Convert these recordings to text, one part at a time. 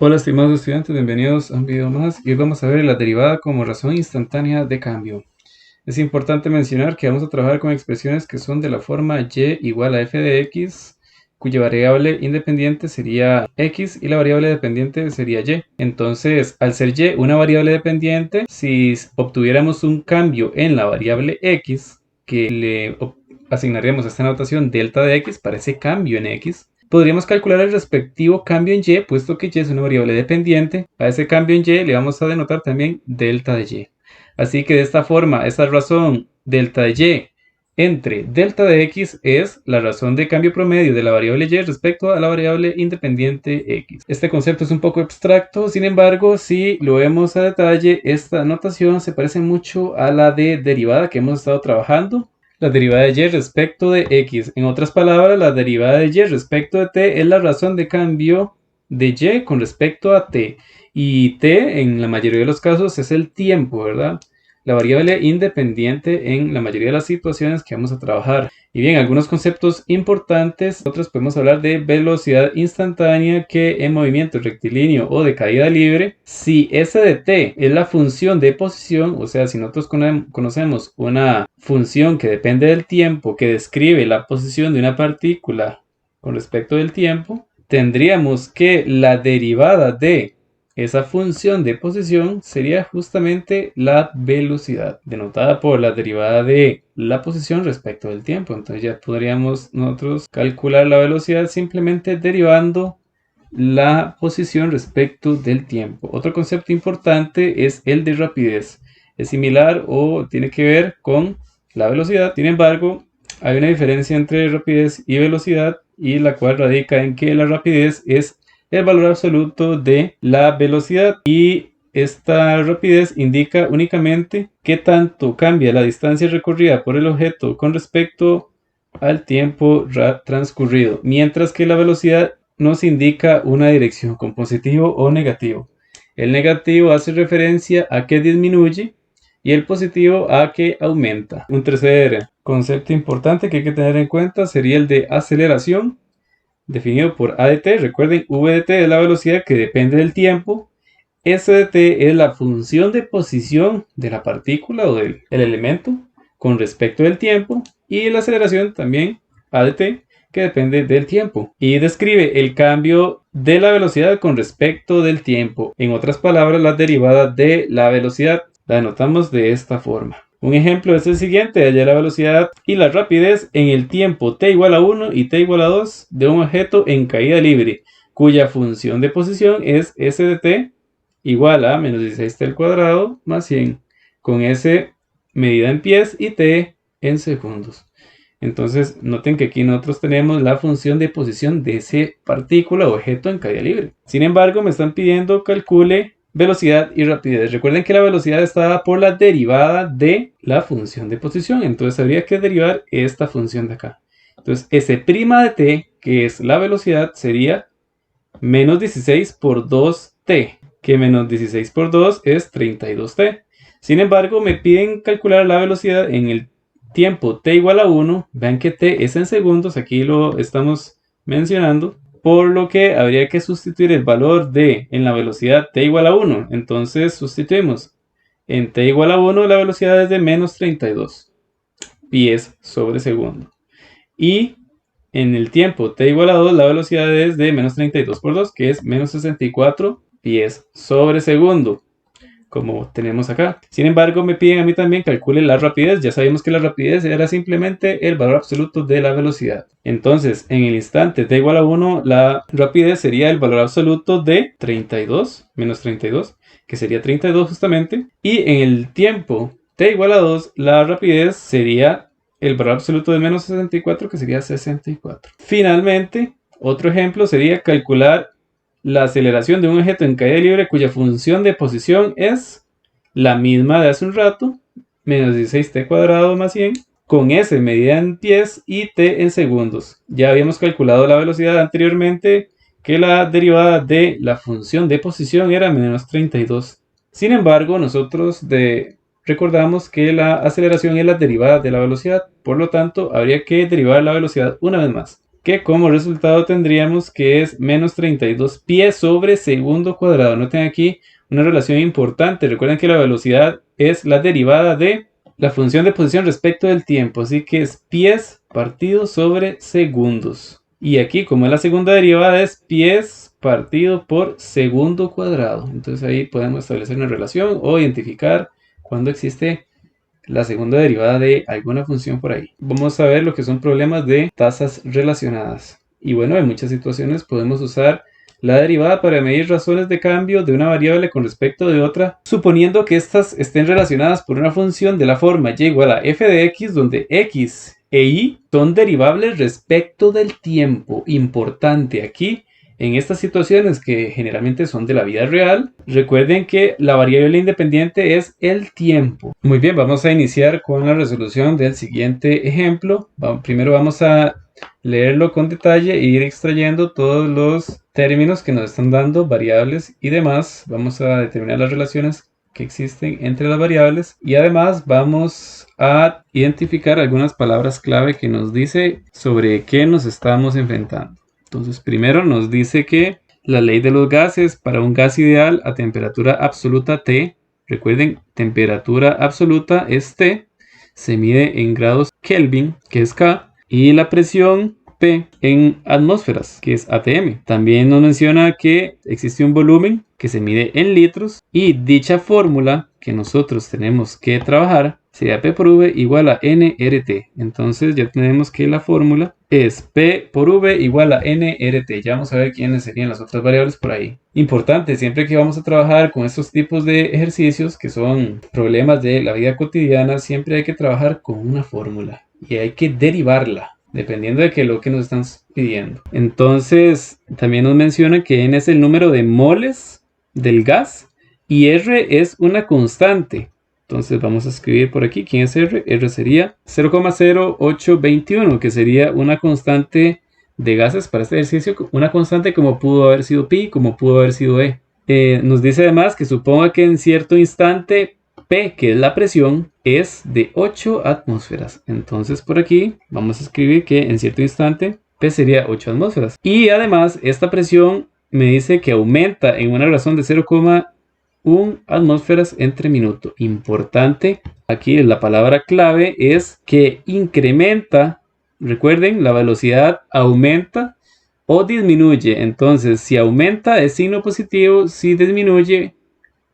Hola estimados estudiantes, bienvenidos a un video más y hoy vamos a ver la derivada como razón instantánea de cambio. Es importante mencionar que vamos a trabajar con expresiones que son de la forma y igual a f de x, cuya variable independiente sería x y la variable dependiente sería y. Entonces, al ser y una variable dependiente, si obtuviéramos un cambio en la variable x, que le asignaríamos esta notación delta de x para ese cambio en x, podríamos calcular el respectivo cambio en y, puesto que y es una variable dependiente. A ese cambio en y le vamos a denotar también delta de y. Así que de esta forma, esta razón delta de y entre delta de x es la razón de cambio promedio de la variable y respecto a la variable independiente x. Este concepto es un poco abstracto, sin embargo, si lo vemos a detalle, esta notación se parece mucho a la de derivada que hemos estado trabajando. La derivada de y respecto de x. En otras palabras, la derivada de y respecto de t es la razón de cambio de y con respecto a t. Y t, en la mayoría de los casos, es el tiempo, ¿verdad? La variable independiente en la mayoría de las situaciones que vamos a trabajar. Y bien, algunos conceptos importantes. Nosotros podemos hablar de velocidad instantánea, que en movimiento rectilíneo o de caída libre, si s de t es la función de posición, o sea, si nosotros conocemos una función que depende del tiempo, que describe la posición de una partícula con respecto del tiempo, tendríamos que la derivada de esa función de posición sería justamente la velocidad, denotada por la derivada de la posición respecto del tiempo. Entonces ya podríamos nosotros calcular la velocidad simplemente derivando la posición respecto del tiempo. Otro concepto importante es el de rapidez. Es similar o tiene que ver con la velocidad. Sin embargo, hay una diferencia entre rapidez y velocidad, y la cual radica en que la rapidez es el valor absoluto de la velocidad, y esta rapidez indica únicamente qué tanto cambia la distancia recorrida por el objeto con respecto al tiempo transcurrido, mientras que la velocidad nos indica una dirección con positivo o negativo. El negativo hace referencia a que disminuye y el positivo a que aumenta. Un tercer concepto importante que hay que tener en cuenta sería el de aceleración, definido por a de t. Recuerden, v de t es la velocidad que depende del tiempo, s de t es la función de posición de la partícula o del elemento con respecto del tiempo, y la aceleración también, a de t, que depende del tiempo y describe el cambio de la velocidad con respecto del tiempo. En otras palabras, la derivada de la velocidad la denotamos de esta forma. Un ejemplo es el siguiente: hallar la velocidad y la rapidez en el tiempo t igual a 1 y t igual a 2 de un objeto en caída libre, cuya función de posición es s de t igual a menos 16t al cuadrado más 100, con s medida en pies y t en segundos. Entonces, noten que aquí nosotros tenemos la función de posición de ese partícula o objeto en caída libre. Sin embargo, me están pidiendo calcule velocidad y rapidez. Recuerden que la velocidad está dada por la derivada de la función de posición. Entonces, habría que derivar esta función de acá. Entonces, S' de t, que es la velocidad, sería menos 16 por 2t, que menos 16 por 2 es 32t. Sin embargo, me piden calcular la velocidad en el tiempo t igual a 1, vean que t es en segundos, aquí lo estamos mencionando, por lo que habría que sustituir el valor de en la velocidad t igual a 1. Entonces sustituimos en t igual a 1, la velocidad es de menos 32 pies sobre segundo, y en el tiempo t igual a 2, la velocidad es de menos 32 por 2, que es menos 64 pies sobre segundo, como tenemos acá. Sin embargo, me piden a mí también calcule la rapidez. Ya sabemos que la rapidez era simplemente el valor absoluto de la velocidad. Entonces, en el instante t igual a 1, la rapidez sería el valor absoluto de 32, menos 32, que sería 32 justamente. Y en el tiempo t igual a 2, la rapidez sería el valor absoluto de menos 64, que sería 64. Finalmente, otro ejemplo sería calcular la aceleración de un objeto en caída libre cuya función de posición es la misma de hace un rato, menos 16t cuadrado más 100, con s medida en pies y t en segundos. Ya habíamos calculado la velocidad anteriormente, que la derivada de la función de posición era menos 32. Sin embargo, nosotros recordamos que la aceleración es la derivada de la velocidad, por lo tanto, habría que derivar la velocidad una vez más. que como resultado tendríamos que es menos 32 pies sobre segundo cuadrado. Noten aquí una relación importante. Recuerden que la velocidad es la derivada de la función de posición respecto del tiempo. Así que es pies partido sobre segundos. Y aquí, como es la segunda derivada, es pies partido por segundo cuadrado. Entonces ahí podemos establecer una relación o identificar cuando existe la segunda derivada de alguna función por ahí. Vamos a ver lo que son problemas de tasas relacionadas. Y bueno, en muchas situaciones podemos usar la derivada para medir razones de cambio de una variable con respecto de otra, suponiendo que estas estén relacionadas por una función de la forma y igual a f de x, donde x e y son derivables respecto del tiempo. Importante aquí, en estas situaciones que generalmente son de la vida real, recuerden que la variable independiente es el tiempo. Muy bien, vamos a iniciar con la resolución del siguiente ejemplo. Primero vamos a leerlo con detalle e ir extrayendo todos los términos que nos están dando, variables y demás. Vamos a determinar las relaciones que existen entre las variables y además vamos a identificar algunas palabras clave que nos dice sobre qué nos estamos enfrentando. Entonces primero nos dice que la ley de los gases para un gas ideal a temperatura absoluta T, recuerden, temperatura absoluta es T, se mide en grados Kelvin, que es K, y la presión P en atmósferas, que es ATM. También nos menciona que existe un volumen que se mide en litros y dicha fórmula que nosotros tenemos que trabajar sería P por V igual a nRT. Entonces ya tenemos que la fórmula es P por V igual a nRT. Ya vamos a ver quiénes serían las otras variables por ahí. Importante, siempre que vamos a trabajar con estos tipos de ejercicios que son problemas de la vida cotidiana, siempre hay que trabajar con una fórmula y hay que derivarla dependiendo de lo que nos están pidiendo. Entonces también nos menciona que N es el número de moles del gas y R es una constante. Entonces vamos a escribir por aquí quién es R. R sería 0,0821, que sería una constante de gases para este ejercicio. Una constante como pudo haber sido pi, como pudo haber sido E. Nos dice además que suponga que en cierto instante P, que es la presión, es de 8 atmósferas. Entonces por aquí vamos a escribir que en cierto instante P sería 8 atmósferas. Y además esta presión me dice que aumenta en una razón de 0,1 atmósferas entre minuto. Importante, aquí la palabra clave es que incrementa. Recuerden, la velocidad aumenta o disminuye. Entonces, si aumenta es signo positivo, si disminuye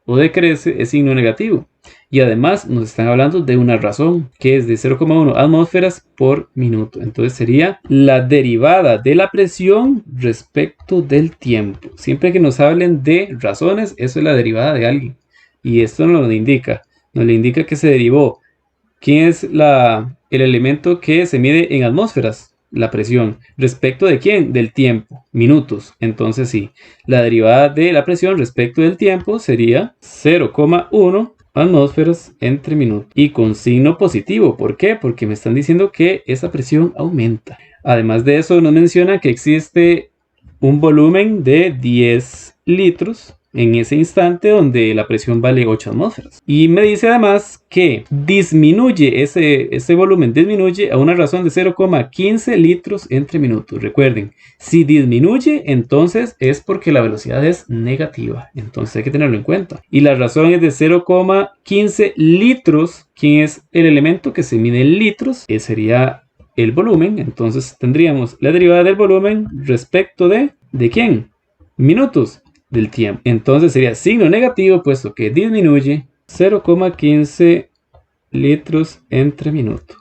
o decrece es signo negativo. Y además nos están hablando de una razón que es de 0,1 atmósferas por minuto. Entonces sería la derivada de la presión respecto del tiempo. Siempre que nos hablen de razones, eso es la derivada de alguien. Y esto nos lo indica. Nos le indica que se derivó. ¿Quién es el elemento que se mide en atmósferas? La presión. ¿Respecto de quién? Del tiempo. Minutos. Entonces sí, la derivada de la presión respecto del tiempo sería 0,1 atmósferas entre minutos. Y con signo positivo. ¿Por qué? Porque me están diciendo que esa presión aumenta. Además de eso nos menciona que existe un volumen de 10 litros en ese instante donde la presión vale 8 atmósferas. Y me dice además que disminuye, ese volumen disminuye a una razón de 0,15 litros entre minutos. Recuerden, si disminuye, entonces es porque la velocidad es negativa. Entonces hay que tenerlo en cuenta. Y la razón es de 0,15 litros. ¿Quién es el elemento que se mide en litros? Que sería el volumen. Entonces tendríamos la derivada del volumen respecto ¿de quién? Minutos. Del tiempo. Entonces sería signo negativo puesto que disminuye 0,15 litros entre minuto.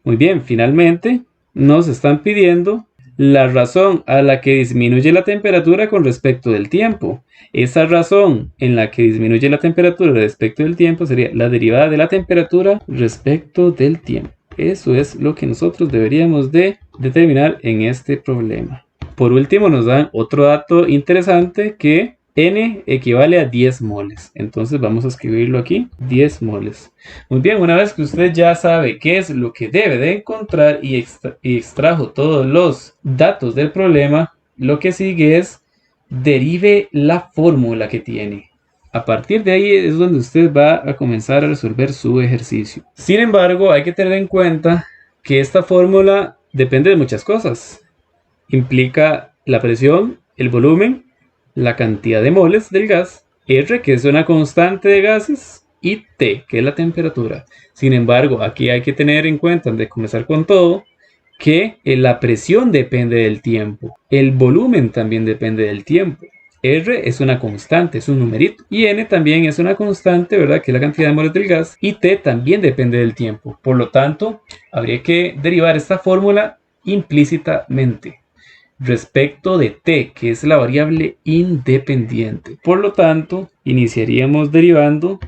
Muy bien, finalmente nos están pidiendo la razón a la que disminuye la temperatura con respecto del tiempo. Esa razón en la que disminuye la temperatura respecto del tiempo sería la derivada de la temperatura respecto del tiempo. Eso es lo que nosotros deberíamos de determinar en este problema. Por último nos dan otro dato interesante que N equivale a 10 moles. Entonces vamos a escribirlo aquí, 10 moles. Muy bien, una vez que usted ya sabe qué es lo que debe de encontrar y extrajo todos los datos del problema, lo que sigue es derive la fórmula que tiene. A partir de ahí es donde usted va a comenzar a resolver su ejercicio. Sin embargo, hay que tener en cuenta que esta fórmula depende de muchas cosas. implica la presión, el volumen, la cantidad de moles del gas, R, que es una constante de gases, y T, que es la temperatura. Sin embargo, aquí hay que tener en cuenta, antes de comenzar con todo, que la presión depende del tiempo, el volumen también depende del tiempo. R es una constante, es un numerito. Y N también es una constante, ¿verdad? Que es la cantidad de moles del gas. Y T también depende del tiempo. Por lo tanto, habría que derivar esta fórmula implícitamente respecto de T, que es la variable independiente. Por lo tanto, iniciaríamos derivando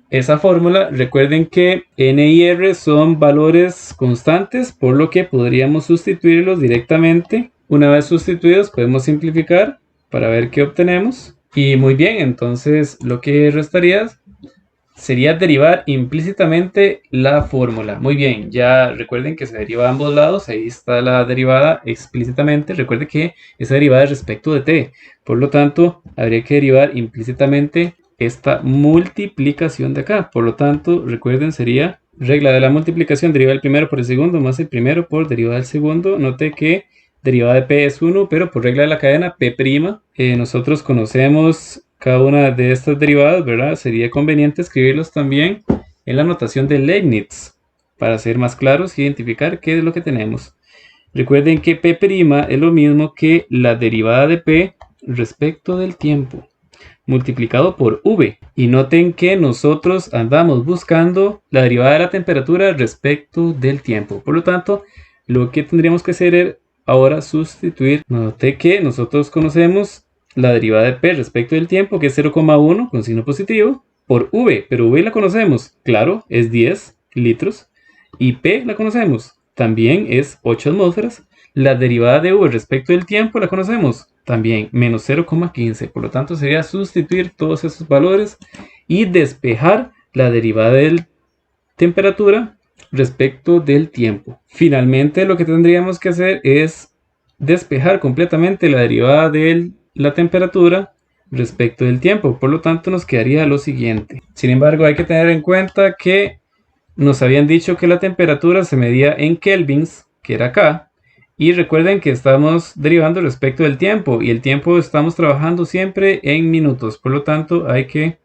esa fórmula. Recuerden que N y R son valores constantes, por lo que podríamos sustituirlos directamente. Una vez sustituidos, podemos simplificar para ver qué obtenemos. Y muy bien, entonces lo que restaría sería derivar implícitamente la fórmula. Muy bien, ya recuerden que se deriva a ambos lados. Ahí está la derivada explícitamente. Recuerden que esa derivada es respecto de t. Por lo tanto, habría que derivar implícitamente esta multiplicación de acá. Por lo tanto, recuerden, sería regla de la multiplicación, derivada del primero por el segundo más el primero por derivada del segundo. Note que derivada de p es 1, pero por regla de la cadena, p', nosotros conocemos cada una de estas derivadas, ¿verdad? Sería conveniente escribirlos también en la notación de Leibniz, para ser más claros y identificar qué es lo que tenemos. Recuerden que p' es lo mismo que la derivada de p respecto del tiempo, multiplicado por v. Y noten que nosotros andamos buscando la derivada de la temperatura respecto del tiempo. Por lo tanto, lo que tendríamos que hacer es ahora sustituir. Note que nosotros conocemos la derivada de p respecto del tiempo, que es 0,1 con signo positivo, por v. Pero v la conocemos, claro, es 10 litros. Y p la conocemos, también es 8 atmósferas. La derivada de v respecto del tiempo la conocemos, también menos 0,15. Por lo tanto, sería sustituir todos esos valores y despejar la derivada de temperatura respecto del tiempo. Finalmente, lo que tendríamos que hacer es despejar completamente la derivada de la temperatura respecto del tiempo. Por lo tanto, nos quedaría lo siguiente. Sin embargo, hay que tener en cuenta que nos habían dicho que la temperatura se medía en kelvins, que era acá. Y recuerden que estamos derivando respecto del tiempo, y el tiempo estamos trabajando siempre en minutos. Por lo tanto, hay que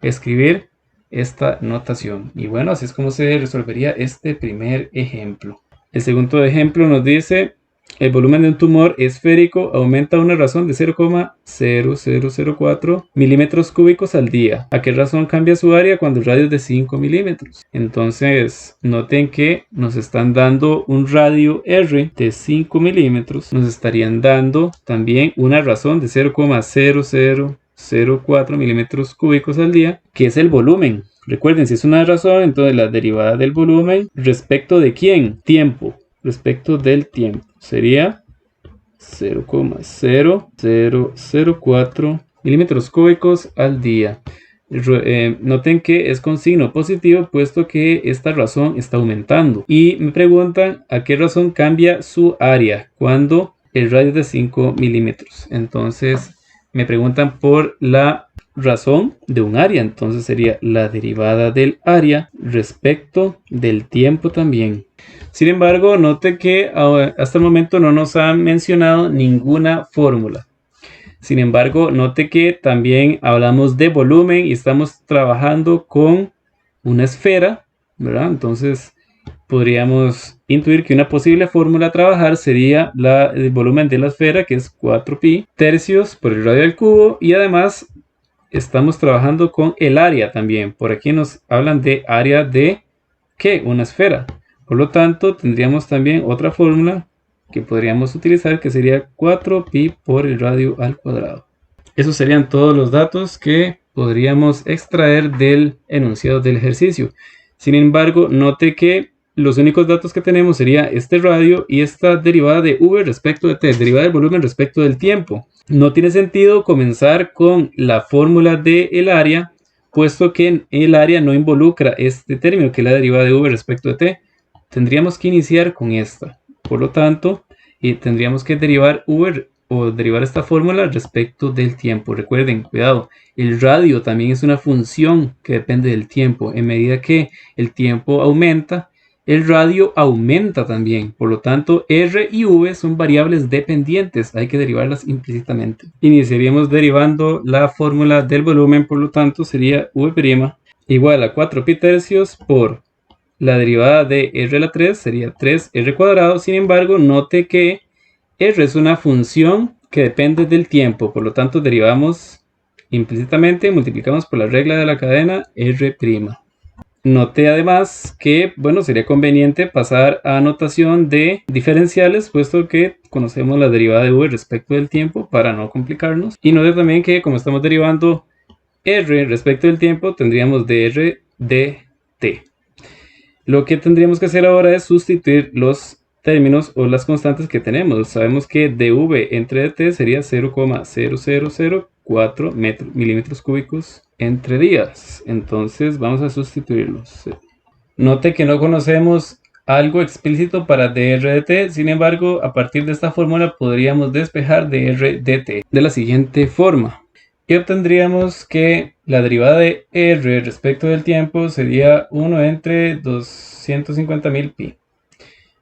escribir esta notación. Y bueno, así es como se resolvería este primer ejemplo. El segundo ejemplo nos dice: el volumen de un tumor esférico aumenta a una razón de 0,0004 milímetros cúbicos al día. ¿A qué razón cambia su área cuando el radio es de 5 milímetros? Entonces, noten que nos están dando un radio R de 5 milímetros. Nos estarían dando también una razón de 0,0004 milímetros cúbicos al día, que es el volumen. Recuerden, si es una razón, entonces la derivada del volumen respecto de ¿quién? Tiempo. Respecto del tiempo sería 0,0004 milímetros cúbicos al día. Noten que es con signo positivo, puesto que esta razón está aumentando. Y me preguntan a qué razón cambia su área cuando el radio es de 5 milímetros. Entonces me preguntan por la razón de un área. Entonces sería la derivada del área respecto del tiempo también. Sin embargo, note que hasta el momento no nos han mencionado ninguna fórmula. Sin embargo, note que también hablamos de volumen y estamos trabajando con una esfera, ¿verdad? Entonces, podríamos intuir que una posible fórmula a trabajar sería el volumen de la esfera, que es 4pi tercios por el radio al cubo, y además estamos trabajando con el área también. Por aquí nos hablan de área de ¿qué? Una esfera. Por lo tanto, tendríamos también otra fórmula que podríamos utilizar, que sería 4pi por el radio al cuadrado. Esos serían todos los datos que podríamos extraer del enunciado del ejercicio. Sin embargo, note que los únicos datos que tenemos sería este radio y esta derivada de v respecto de t, derivada del volumen respecto del tiempo. No tiene sentido comenzar con la fórmula del área, puesto que el área no involucra este término, que es la derivada de v respecto de t. Tendríamos que iniciar con esta. Por lo tanto, tendríamos que derivar v o derivar esta fórmula respecto del tiempo. Recuerden, cuidado, el radio también es una función que depende del tiempo. En medida que el tiempo aumenta, el radio aumenta también. Por lo tanto, R y V son variables dependientes. Hay que derivarlas implícitamente. Iniciaríamos derivando la fórmula del volumen. Por lo tanto, sería V' igual a 4pi tercios por la derivada de R a la 3. Sería 3R cuadrado. Sin embargo, note que R es una función que depende del tiempo. Por lo tanto, derivamos implícitamente, multiplicamos por la regla de la cadena R'. Noté además que, bueno, sería conveniente pasar a notación de diferenciales, puesto que conocemos la derivada de v respecto del tiempo para no complicarnos. Y noté también que como estamos derivando r respecto del tiempo, tendríamos dr dt. Lo que tendríamos que hacer ahora es sustituir los términos o las constantes que tenemos. Sabemos que dv entre dt sería 0,0004 milímetros cúbicos entre días. Entonces vamos a sustituirlos. Note que no conocemos algo explícito para dr dt. Sin embargo, a partir de esta fórmula podríamos despejar dr dt de la siguiente forma. Y obtendríamos que la derivada de r respecto del tiempo sería 1 entre 250.000 pi.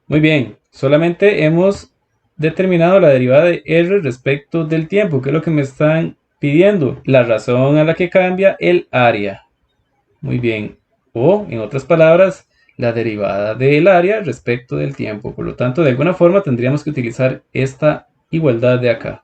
Muy bien, solamente hemos determinado la derivada de r respecto del tiempo, que es lo que me están pidiendo, la razón a la que cambia el área. Muy bien, o en otras palabras, la derivada del área respecto del tiempo. Por lo tanto, de alguna forma tendríamos que utilizar esta igualdad de acá.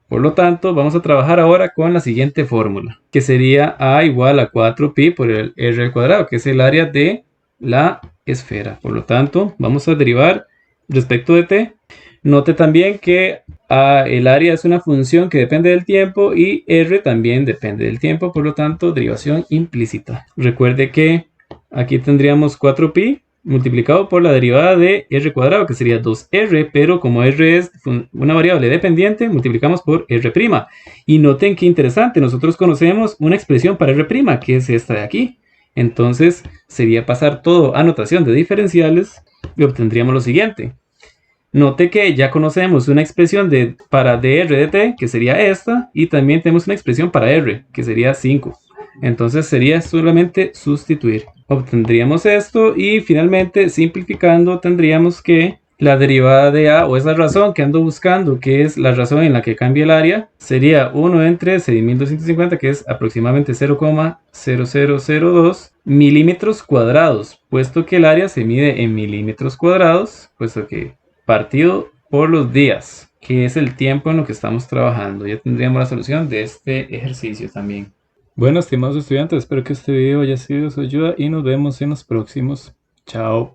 Por lo tanto, vamos a trabajar ahora con la siguiente fórmula, que sería A igual a 4pi por el r al cuadrado, que es el área de la esfera. Por lo tanto, vamos a derivar respecto de t. Note también que el área es una función que depende del tiempo y r también depende del tiempo, por lo tanto, derivación implícita. Recuerde que aquí tendríamos 4pi multiplicado por la derivada de r cuadrado, que sería 2r, pero como r es una variable dependiente, multiplicamos por r'. Y noten qué interesante, nosotros conocemos una expresión para r', que es esta de aquí. Entonces sería pasar todo a notación de diferenciales y obtendríamos lo siguiente. Note que ya conocemos una expresión para dr dt, que sería esta, y también tenemos una expresión para r, que sería 5. Entonces sería solamente sustituir. Obtendríamos esto y finalmente, simplificando, tendríamos que la derivada de a, o esa razón que ando buscando, que es la razón en la que cambia el área, sería 1 entre 6.250, que es aproximadamente 0,0002 milímetros cuadrados, puesto que el área se mide en milímetros cuadrados, puesto que partido por los días, que es el tiempo en lo que estamos trabajando. Ya tendríamos la solución de este ejercicio también. Bueno, estimados estudiantes, espero que este video haya sido de su ayuda y nos vemos en los próximos. Chao.